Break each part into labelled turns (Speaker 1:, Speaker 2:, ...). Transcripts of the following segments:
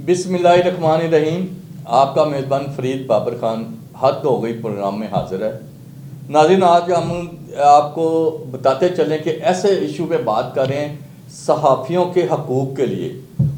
Speaker 1: बिस्मिल्लाहिर्रहमानिर्रहीम। आपका मेज़बान फ़रीद बाबर ख़ान हद हो गई प्रोग्राम में हाज़िर है। नाज़रीन, आज हम आपको बताते चलें कि ऐसे इशू पे बात करें सहाफ़ियों के हकूक़ के लिए,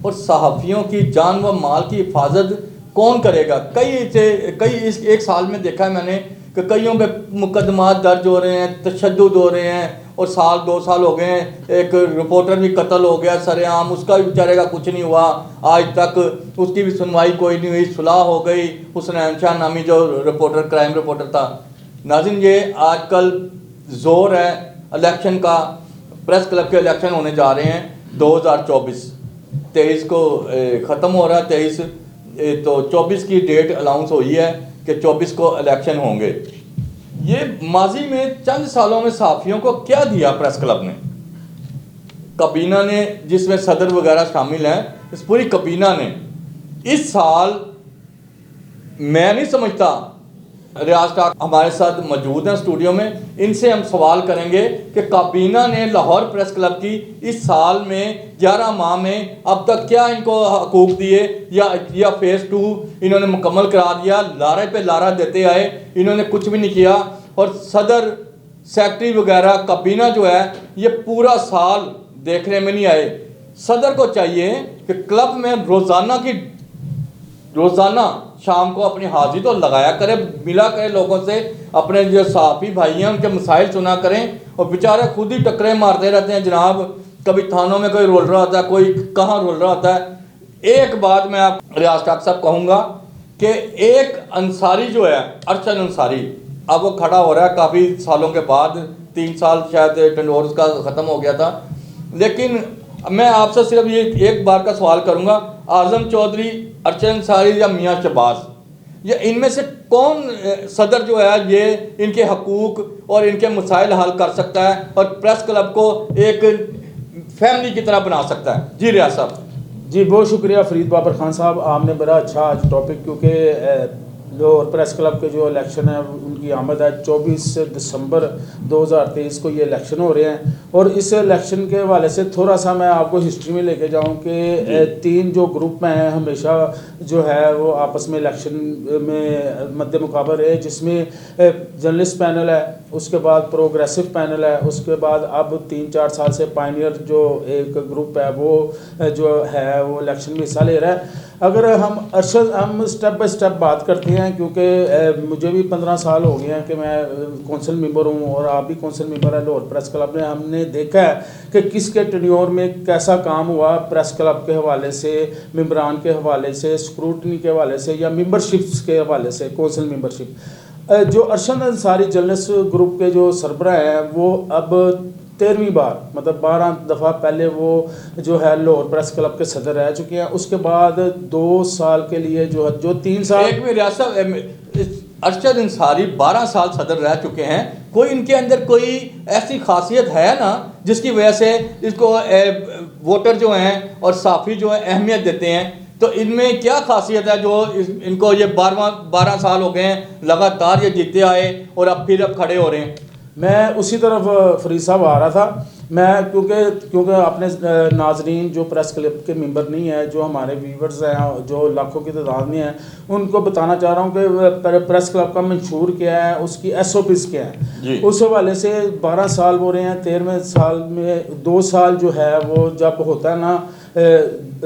Speaker 1: और सहाफ़ियों की जान व माल की हिफाजत कौन करेगा। कई इस एक साल में देखा है मैंने कि कईयों पे मुकदमात दर्ज हो रहे हैं, तशद्दुद हो रहे हैं, और साल 2 साल हो गए हैं। एक रिपोर्टर भी कत्ल हो गया सरेआम, उसका भी बेचारे का कुछ नहीं हुआ आज तक, उसकी भी सुनवाई कोई नहीं हुई, सुलह हो गई। हुसनैन शाह नामी जो रिपोर्टर, क्राइम रिपोर्टर था। नाज़रीन, ये आजकल ज़ोर है इलेक्शन का। प्रेस क्लब के इलेक्शन होने जा रहे हैं 2024, 23 को ख़त्म हो रहा है 23, तो 24 की डेट अनाउंस हुई है कि 24 को इलेक्शन होंगे। ये माजी में चंद सालों में सहाफ़ियों को क्या दिया प्रेस क्लब ने, कबीना ने, जिसमें सदर वगैरह शामिल हैं, इस पूरी कबीना ने इस साल, मैं नहीं समझता, रियाज का हमारे साथ मौजूद हैं स्टूडियो में, इनसे हम सवाल करेंगे कि काबीना ने लाहौर प्रेस क्लब की इस साल में 11 माह में अब तक क्या इनको हकूक़ दिए, या फेज़ 2 इन्होंने मुकम्मल करा दिया। लारे पे लारा देते आए, इन्होंने कुछ भी नहीं किया। और सदर, सेक्रेटरी वगैरह काबीना जो है ये पूरा साल देखने में नहीं आए। सदर को चाहिए कि क्लब में रोज़ाना शाम को अपनी हाजिरी तो लगाया करे, मिला करे लोगों से, अपने जो सहाफ़ी भाई हैं उनके मसाइल सुना करें। और बेचारे खुद ही टक्करें मारते रहते हैं जनाब। कभी थानों में कोई रोल रहा होता है, कोई कहाँ रोल रहा होता है। एक बात मैं आप रियाज डॉक्टर साहब कहूँगा कि एक अंसारी जो है, अरशद अंसारी, अब वो खड़ा हो रहा है काफ़ी सालों के बाद, 3 साल शायद टेंडोर उसका ख़त्म हो गया था। लेकिन मैं आपसे सिर्फ ये एक बार का सवाल करूँगा, आज़म चौधरी, अरशद अंसारी या मियाँ शहबाज, ये इनमें से कौन सदर जो है ये इनके हकूक़ और इनके मसाइल हल कर सकता है और प्रेस क्लब को एक फैमिली की तरह बना सकता है। जी रियाज साहब।
Speaker 2: जी, बहुत शुक्रिया फ़रीद बाबर ख़ान साहब, आपने बड़ा अच्छा आज टॉपिक, क्योंकि लाहौर प्रेस क्लब के जो इलेक्शन है उनकी आमद है 24 दिसंबर 2023 को ये इलेक्शन हो रहे हैं। और इस इलेक्शन के हवाले से थोड़ा सा मैं आपको हिस्ट्री में लेके जाऊं कि 3 जो ग्रुप हैं हमेशा जो है वो आपस में इलेक्शन में मद्दे मुकाबला रहे, जिसमें जर्नलिस्ट पैनल है, उसके बाद प्रोग्रेसिव पैनल है, उसके बाद अब 3-4 साल से पायनियर जो एक ग्रुप है वो जो है वो इलेक्शन में हिस्सा ले रहा है। अगर हम स्टेप बाय स्टेप बात करते हैं, क्योंकि मुझे भी 15 साल हो गए हैं कि मैं कौंसिल मेंबर हूं और आप भी कौंसिल मेंबर है लाहौर प्रेस क्लब में। हमने देखा है कि किसके टेन्योर में कैसा काम हुआ प्रेस क्लब के हवाले से, मेंबरान के हवाले से, स्क्रूटनी के हवाले से, या मेंबरशिप्स के हवाले से, कौंसिल मेंबरशिप। जो अरशद अंसारी जर्नलिस्ट ग्रुप के जो सरबराह हैं वो अब 13वीं बार, मतलब 12 दफ़ा पहले वो जो है लाहौर प्रेस क्लब के सदर रह चुके हैं। उसके बाद 2 साल के लिए जो 3 साल,
Speaker 1: एक में रियासत अरशद अंसारी 12 साल सदर रह चुके हैं। कोई इनके अंदर कोई ऐसी खासियत है ना जिसकी वजह से इसको वोटर जो हैं और साफ़ी जो है अहमियत देते हैं। तो इनमें क्या खासियत है जो इनको ये 12 साल हो गए हैं लगातार ये जीते आए और अब खड़े हो रहे हैं।
Speaker 2: मैं उसी तरफ फरीद साहब आ रहा था। मैं क्योंकि अपने नाजरीन जो प्रेस क्लब के मेंबर नहीं है, जो हमारे व्यूवर्स हैं जो लाखों की तादाद में हैं, उनको बताना चाह रहा हूँ कि प्रेस क्लब का मंशूर क्या है, उसकी SOPs क्या है। उस हवाले से 12 साल हो रहे हैं, 13वें साल में 2 साल जो है वो जब होता है ना,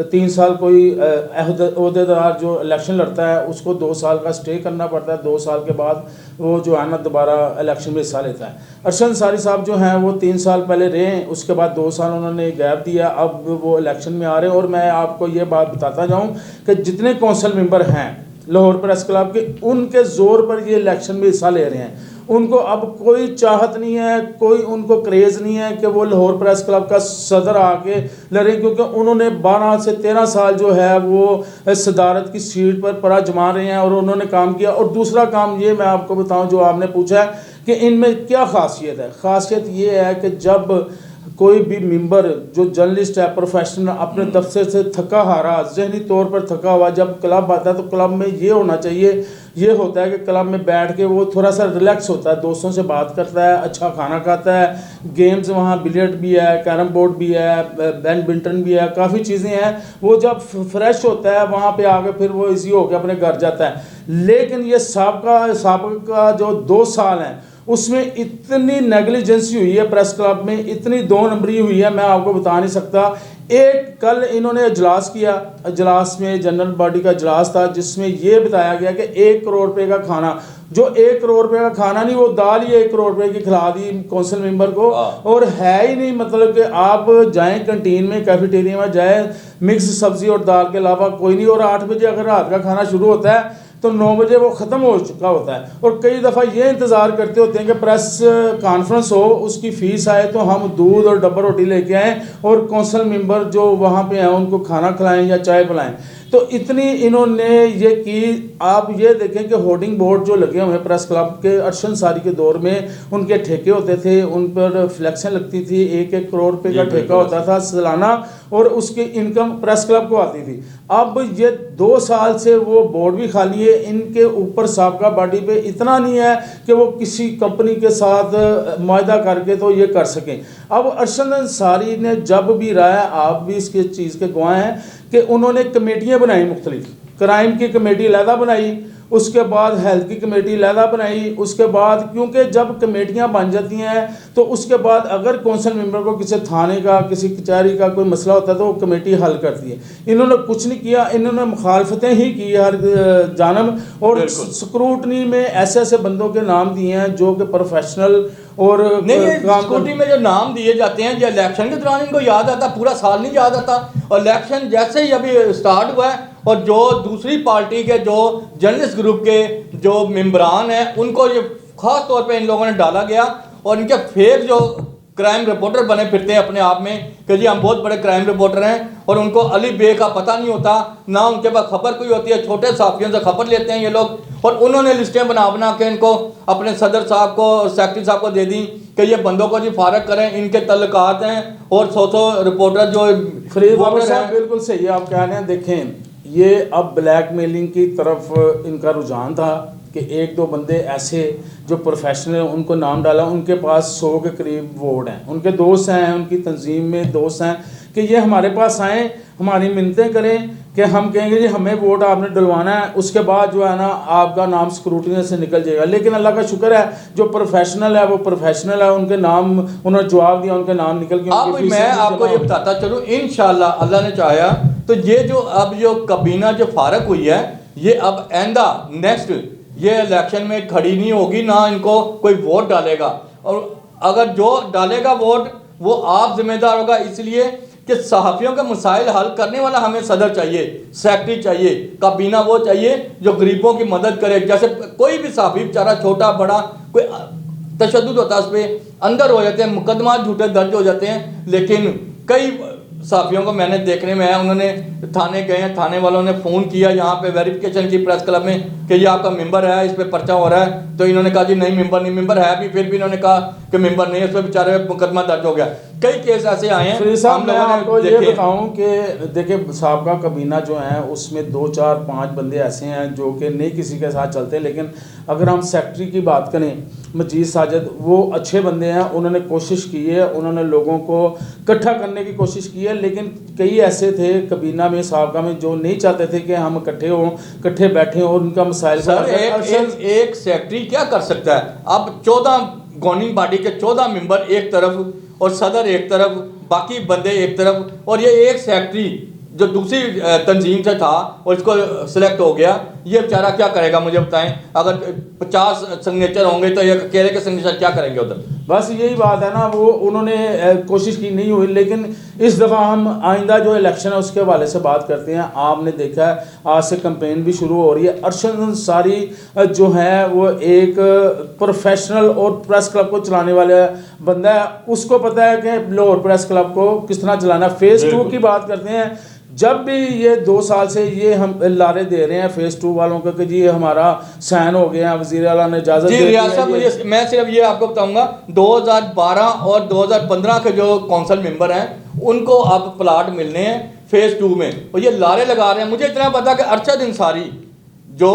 Speaker 2: 3 साल कोई अहदेदार जो इलेक्शन लड़ता है उसको 2 साल का स्टे करना पड़ता है। 2 साल के बाद वो जो है ना दोबारा इलेक्शन में हिस्सा लेता है। अरशद अंसारी साहब जो हैं वो 3 साल पहले रहे, उसके बाद 2 साल उन्होंने गैप दिया, अब वो इलेक्शन में आ रहे हैं। और मैं आपको ये बात बताता जाऊँ कि जितने कौंसिल मेंबर हैं लाहौर प्रेस क्लब के, उनके ज़ोर पर ये इलेक्शन में हिस्सा ले रहे हैं। उनको अब कोई चाहत नहीं है, कोई उनको क्रेज़ नहीं है कि वो लाहौर प्रेस क्लब का सदर आके लड़े, क्योंकि उन्होंने 12 से 13 साल जो है वो सदारत की सीट पर परा जमा रहे हैं और उन्होंने काम किया। और दूसरा काम ये मैं आपको बताऊं, जो आपने पूछा है कि इनमें क्या खासियत है। खासियत ये है कि जब कोई भी मेंबर जो जर्नलिस्ट है, प्रोफेशनल, अपने दफ्तर से थका हारा, जहनी तौर पर थका हुआ, जब क्लब आता है तो क्लब में ये होना चाहिए ये होता है कि क्लब में बैठ के वो थोड़ा सा रिलैक्स होता है, दोस्तों से बात करता है, अच्छा खाना खाता है, गेम्स वहाँ बिलियर्ड भी है, कैरम बोर्ड भी है, बैडमिंटन भी है, काफ़ी चीज़ें हैं। वो जब फ्रेश होता है वहाँ पे आके फिर वो इजी होकर अपने घर जाता है। लेकिन ये साबिका जो 2 साल हैं उसमें इतनी नेग्लिजेंसी हुई है प्रेस क्लब में, इतनी 2 नंबरी हुई है, मैं आपको बता नहीं सकता। एक कल इन्होंने इजलास किया, इजलास में जनरल बॉडी का इजलास था जिसमें ये बताया गया कि 1 करोड़ रुपए का खाना, जो 1 करोड़ रुपए का खाना नहीं, वो दाल ही 1 करोड़ रुपए की खिला दी कौंसिल मेंबर को। और है ही नहीं, मतलब कि आप जाएं कैंटीन में, कैफेटेरिया में जाएं, मिक्स सब्जी और दाल के अलावा कोई नहीं। और 8 बजे अगर रात का खाना शुरू होता है तो 9 बजे वो ख़त्म हो चुका होता है। और कई दफ़ा ये इंतज़ार करते होते हैं कि प्रेस कॉन्फ्रेंस हो, उसकी फ़ीस आए तो हम दूध और डब्बा रोटी लेके आएँ और कौंसल मेंबर जो वहाँ पे हैं उनको खाना खिलाएं या चाय पिलाएं। तो इतनी इन्होंने ये की। आप ये देखें कि होर्डिंग बोर्ड जो लगे हुए हैं प्रेस क्लब के, अरशद अंसारी के दौर में उनके ठेके होते थे, उन पर फ्लैक्सें लगती थी, 1-1 करोड़ रुपए का ठेका होता था सालाना, और उसकी इनकम प्रेस क्लब को आती थी। अब ये 2 साल से वो बोर्ड भी खाली है, इनके ऊपर साबिका बॉडी पे इतना नहीं है कि वो किसी कंपनी के साथ मुआहदा करके तो ये कर सकें। अब अरशद अंसारी ने जब भी रहा है, आप भी इसके चीज़ के गवाह हैं कि उन्होंने कमेटियाँ बनाई मुख्तलिफ, क्राइम की कमेटी अलहदा बनाई, उसके बाद हेल्थ की कमेटी अलहदा बनाई, उसके बाद क्योंकि जब कमेटियां बन जाती हैं तो उसके बाद अगर कौंसिल मेंबर को किसी थाने का, किसी कचहरी का कोई मसला होता है तो वो कमेटी हल करती है। इन्होंने कुछ नहीं किया, इन्होंने मुखालफतें ही की हर जानब, और स्क्रूटनी में ऐसे ऐसे बंदों के नाम दिए हैं जो कि प्रोफेशनल और
Speaker 1: स्कूटी में जो नाम दिए जाते हैं, जो इलेक्शन के दौरान इनको याद आता, पूरा साल नहीं याद आता, और इलेक्शन जैसे ही अभी स्टार्ट हुआ है और जो दूसरी पार्टी के जो जर्नलिस्ट ग्रुप के जो मेंबरान हैं उनको ये खास तौर पे इन लोगों ने डाला गया, और इनके फेक जो क्राइम रिपोर्टर बने फिरते हैं अपने आप में कि जी हम बहुत बड़े क्राइम रिपोर्टर हैं, और उनको अली बे का पता नहीं होता, ना उनके पास खबर कोई होती है, छोटे साफियों से खबर लेते हैं ये लोग, और उन्होंने लिस्टें बना के इनको अपने सदर साहब को और सेक्रेटरी साहब को दे दी कि ये बंदों को जी फारग करें, इनके तल्लुकात हैं, और 100 रिपोर्टर जो
Speaker 2: फरीद बाबर साहब बिल्कुल सही आप कह रहे हैं। देखें, ये अब ब्लैकमेलिंग की तरफ इनका रुझान था कि 1-2 बंदे ऐसे जो प्रोफेशनल हैं उनको नाम डाला, उनके पास 100 के करीब वोट हैं, उनके दोस्त हैं, उनकी तंजीम में दोस्त हैं कि ये हमारे पास आएँ, हमारी मिन्नतें करें कि हम कहेंगे जी हमें वोट आपने डलवाना है, उसके बाद जो है ना आपका नाम स्क्रूटनी से निकल जाएगा। लेकिन अल्लाह का शुक्र है जो प्रोफेशनल है वो प्रोफेशनल है, उनके नाम उन्होंने जवाब दिया, उनके नाम निकल गए।
Speaker 1: मैं आपको ये बताता चलूँ, इंशाल्लाह अल्लाह ने चाहा तो ये जो अब जो कबीना जो फारग हुई है, ये अब आइंदा नेक्स्ट ये इलेक्शन में खड़ी नहीं होगी, ना इनको कोई वोट डालेगा, और अगर जो डालेगा वोट वो आप जिम्मेदार होगा, इसलिए कि सहाफ़ियों के मसाइल हल करने वाला हमें सदर चाहिए, सेक्रेटरी चाहिए, काबीना वो चाहिए जो गरीबों की मदद करे। जैसे कोई भी सहाफ़ी बेचारा छोटा बड़ा कोई तशद्दुद होता है, उस पर अंदर हो जाते हैं, मुकदमा झूठे दर्ज हो जाते हैं। लेकिन कई सहाफ़ियों को मैंने देखने में आया, उन्होंने थाने गए हैं, थाने वालों ने फ़ोन किया यहाँ पे वेरिफिकेशन की प्रेस क्लब में कि ये आपका मेंबर है, इस पर पर्चा हो रहा है, तो इन्होंने कहा जी नहीं मेंबर नहीं, मेंबर है भी, फिर भी इन्होंने कहा कि मेंबर नहीं है, इस पर बेचारे मुकदमा दर्ज हो गया। कई केस ऐसे आए हैं।
Speaker 2: मैं आपको ये बताऊं कि देखिए साहबका कबीना जो है उसमें 2, 4, 5 बंदे ऐसे हैं जो कि नहीं किसी के साथ चलते, लेकिन अगर हम सेक्रेटरी की बात करें मजीद साजिद, वो अच्छे बंदे हैं, उन्होंने कोशिश की है, उन्होंने लोगों को इकट्ठा करने की कोशिश की है। लेकिन कई ऐसे थे कबीना में साहबका में जो नहीं चाहते थे कि हम इकट्ठे हों, इकट्ठे बैठें और उनका मसाइल।
Speaker 1: सर एक सेक्रेटरी क्या कर सकता है? अब 14 गवर्निंग बॉडी के 14 मेंबर एक तरफ और सदर एक तरफ, बाकी बंदे एक तरफ, और ये एक सेक्रेटरी जो दूसरी तंजीम से था और इसको सिलेक्ट हो गया, ये बेचारा क्या करेगा मुझे बताएं? अगर 50 सिग्नेचर होंगे तो ये अकेले के सिग्नेचर क्या करेंगे उधर?
Speaker 2: बस यही बात है ना, वो उन्होंने कोशिश की नहीं हुई। लेकिन इस दफ़ा हम आइंदा जो इलेक्शन है उसके हवाले से बात करते हैं। आपने देखा है आज से कैंपेन भी शुरू हो रही है। अरशद अंसारी जो है वो एक प्रोफेशनल और प्रेस क्लब को चलाने वाला बंदा है, उसको पता है कि लाहौर प्रेस क्लब को किस तरह चलाना। फेज़ 2 की बात करते हैं, जब भी ये 2 साल से ये हम लारे दे रहे हैं फेज़ 2 वालों को कि जी हमारा साइन हो गया, वज़ीर आला ने इजाज़त दे दी है।
Speaker 1: मैं सिर्फ ये आपको बताऊंगा 2012 और 2015 के जो कौंसिल मेंबर हैं उनको अब प्लाट मिलने हैं फेज़ 2 में, और ये लारे लगा रहे हैं। मुझे इतना पता कि अरशद अंसारी जो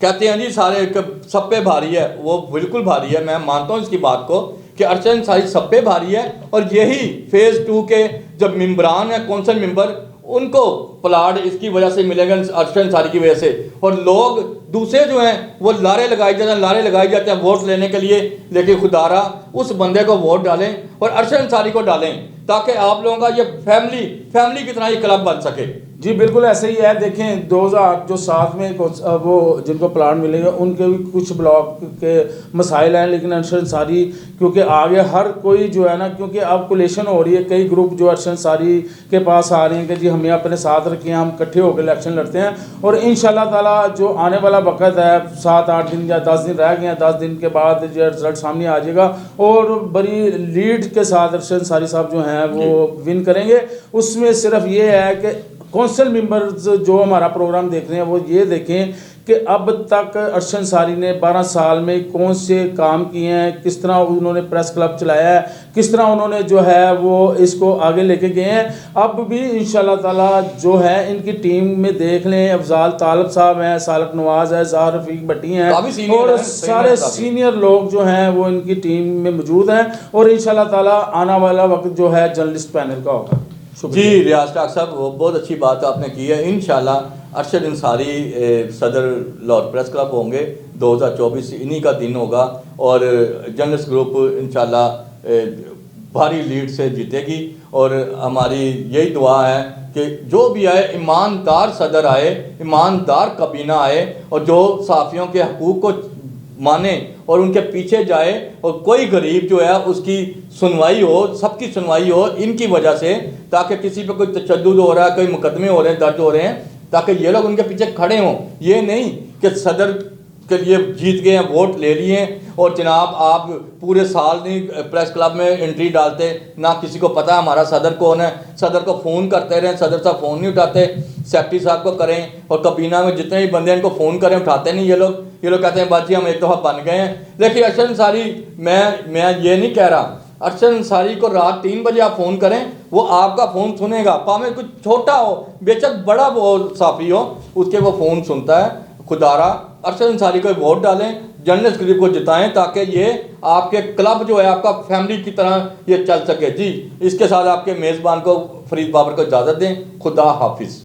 Speaker 1: कहते हैं जी सारे सब पे भारी है, वो बिल्कुल भारी है, मैं मानता हूँ इसकी बात को कि अरशद अंसारी सब पे भारी है। और यही फेज़ 2 के जब मेंबरान हैं, कौंसल मेंबर, उनको प्लाट इसकी वजह से मिलेगा, अरशद अंसारी की वजह से। और लोग दूसरे जो हैं वो लारे लगाए जाते हैं वोट लेने के लिए, लेकिन खुदारा उस बंदे को वोट डालें और अरशद अंसारी को डालें ताकि आप लोगों का ये फैमिली की तरह ये क्लब बन सके।
Speaker 2: जी बिल्कुल ऐसे ही है। देखें 2007 में वो जिनको प्लाट मिलेगा उनके भी कुछ ब्लॉक के मसाइल हैं, लेकिन अरशद अंसारी क्योंकि आगे हर कोई जो है ना, क्योंकि अब कोलेशन हो रही है, कई ग्रुप जो अरशद अंसारी के पास आ रहे हैं कि जी हमें अपने साथ रखिए, हम इकट्ठे होकर इलेक्शन लड़ते हैं। और इंशाल्लाह ताला जो आने वाला वक्त है, 7-8 दिन या 10 दिन रह गए हैं, 10 दिन के बाद जो रिजल्ट सामने आ जाएगा और बड़ी लीड के साथ अरशद अंसारी साहब जो हैं वो विन करेंगे। उसमें सिर्फ ये है कि कौंसल मेंबर्स जो हमारा प्रोग्राम देख रहे हैं वो ये देखें कि अब तक अरशद अंसारी ने 12 साल में कौन से काम किए हैं, किस तरह उन्होंने प्रेस क्लब चलाया है, किस तरह उन्होंने जो है वो इसको आगे लेके गए हैं। अब भी इंशाल्लाह ताला जो है इनकी टीम में देख लें, अफजाल तालब साहब हैं, सालक नवाज है, ज़ाहर रफ़ीक भट्टी हैं और सारे सीनियर लोग जो हैं वो इनकी टीम में मौजूद हैं। और इंशाल्लाह ताला आने वाला वक्त जो है जर्नलिस्ट पैनल का होगा।
Speaker 1: जी रियाज डॉक्टर साहब, वो बहुत अच्छी बात आपने की है। इंशाल्लाह अरशद अंसारी सदर लाहौर प्रेस क्लब होंगे, 2024 इन्हीं का दिन होगा और जर्नलिस्ट ग्रुप इंशाल्लाह भारी लीड से जीतेगी। और हमारी यही दुआ है कि जो भी आए ईमानदार सदर आए, ईमानदार कबीना आए और जो सहाफ़ियों के हकूक़ को माने और उनके पीछे जाए और कोई गरीब जो है उसकी सुनवाई हो, सबकी सुनवाई हो इनकी वजह से, ताकि किसी पे कोई तशद्दुद हो रहा है, कोई मुकदमे हो रहे हैं, दर्ज हो रहे हैं, ताकि ये लोग उनके पीछे खड़े हों। ये नहीं कि सदर के लिए जीत गए हैं, वोट ले लिए हैं और जनाब आप पूरे साल नहीं प्रेस क्लब में एंट्री डालते, ना किसी को पता हमारा सदर कौन है, सदर को फ़ोन करते रहें, सदर साहब फ़ोन नहीं उठाते, सेक्रेटरी साहब को करें और कबीना में जितने भी बंदे हैं इनको फ़ोन करें, उठाते नहीं ये लोग कहते हैं बाजी हम एक दफ़ा बन गए हैं। लेकिन अरशद अंसारी, मैं ये नहीं कह रहा, अरशद अंसारी को रात 3 बजे आप फ़ोन करें, वो आपका फ़ोन सुनेगा, भावें कुछ छोटा हो बेशक बड़ा वो साफ़ी हो, उसके वो फ़ोन सुनता है। खुदारा अरशद अंसारी को वोट डालें, जर्नलिस्ट ग्रुप को जिताएं ताकि ये आपके क्लब जो है आपका फैमिली की तरह ये चल सके। जी इसके साथ आपके मेज़बान को फरीद बाबर को इजाज़त दें। खुदा हाफिज़।